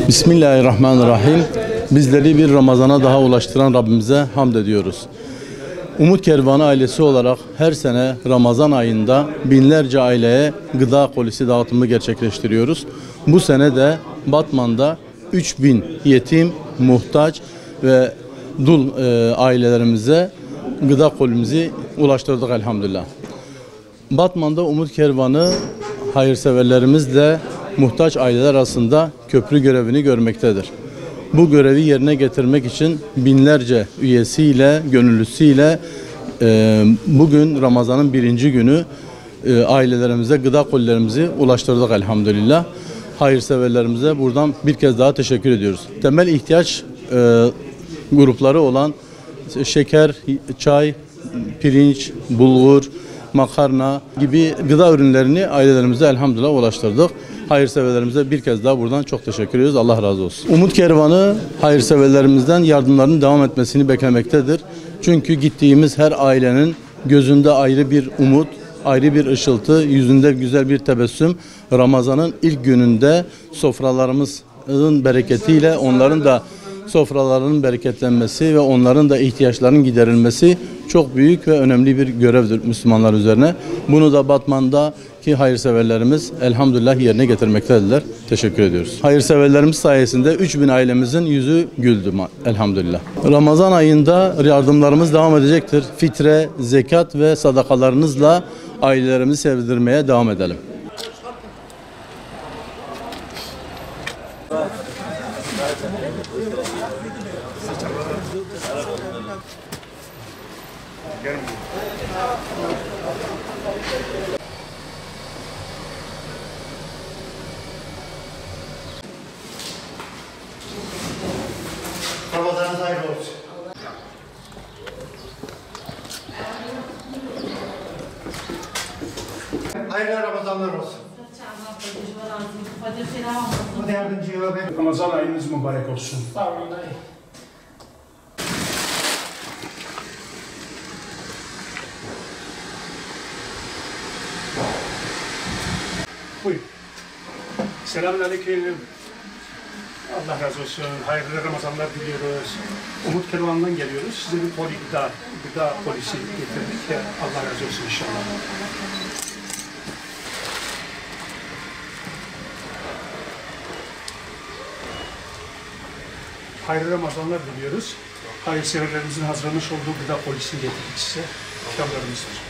Bismillahirrahmanirrahim. Bizleri bir Ramazan'a daha ulaştıran Rabbimize hamd ediyoruz. Umut Kervanı ailesi olarak her sene Ramazan ayında binlerce aileye gıda kolisi dağıtımı gerçekleştiriyoruz. Bu sene de Batman'da 3000 yetim, muhtaç ve dul ailelerimize gıda kolimizi ulaştırdık elhamdülillah. Batman'da Umut Kervanı hayırseverlerimizle muhtaç aileler arasında köprü görevini görmektedir. Bu görevi yerine getirmek için binlerce üyesiyle, gönüllüsüyle bugün Ramazan'ın birinci günü ailelerimize gıda kolilerimizi ulaştırdık elhamdülillah. Hayırseverlerimize buradan bir kez daha teşekkür ediyoruz. Temel ihtiyaç grupları olan şeker, çay, pirinç, bulgur, makarna gibi gıda ürünlerini ailelerimize elhamdülillah ulaştırdık. Hayırseverlerimize bir kez daha buradan çok teşekkür ediyoruz. Allah razı olsun. Umut Kervanı hayırseverlerimizden yardımlarının devam etmesini beklemektedir. Çünkü gittiğimiz her ailenin gözünde ayrı bir umut, ayrı bir ışıltı, yüzünde güzel bir tebessüm. Ramazan'ın ilk gününde sofralarımızın bereketiyle onların da sofralarının bereketlenmesi ve onların da ihtiyaçlarının giderilmesi çok büyük ve önemli bir görevdir Müslümanlar üzerine. Bunu da Batman'daki hayırseverlerimiz elhamdülillah yerine getirmektedirler. Teşekkür ediyoruz. Hayırseverlerimiz sayesinde 3000 ailemizin yüzü güldü elhamdülillah. Ramazan ayında yardımlarımız devam edecektir. Fitre, zekat ve sadakalarınızla ailelerimizi sevdirmeye devam edelim. Ramazanınız hayırlı olsun. Hayırlı Ramazanlar olsun. Bu yardımcı ve Ramazan ayınız mübarek olsun. sağ olun. Buyur. Selamünaleyküm. Allah razı olsun. Hayırlı Ramazanlar diliyoruz. Umut Kervan'dan geliyoruz. Size bir gıda polisi getirdik. Allah razı olsun inşallah. Hayırlı Ramazanlar diliyoruz. Hayırseverlerimizin hazırlamış olduğu gıda polisini getirdik size. İkramlarımız var.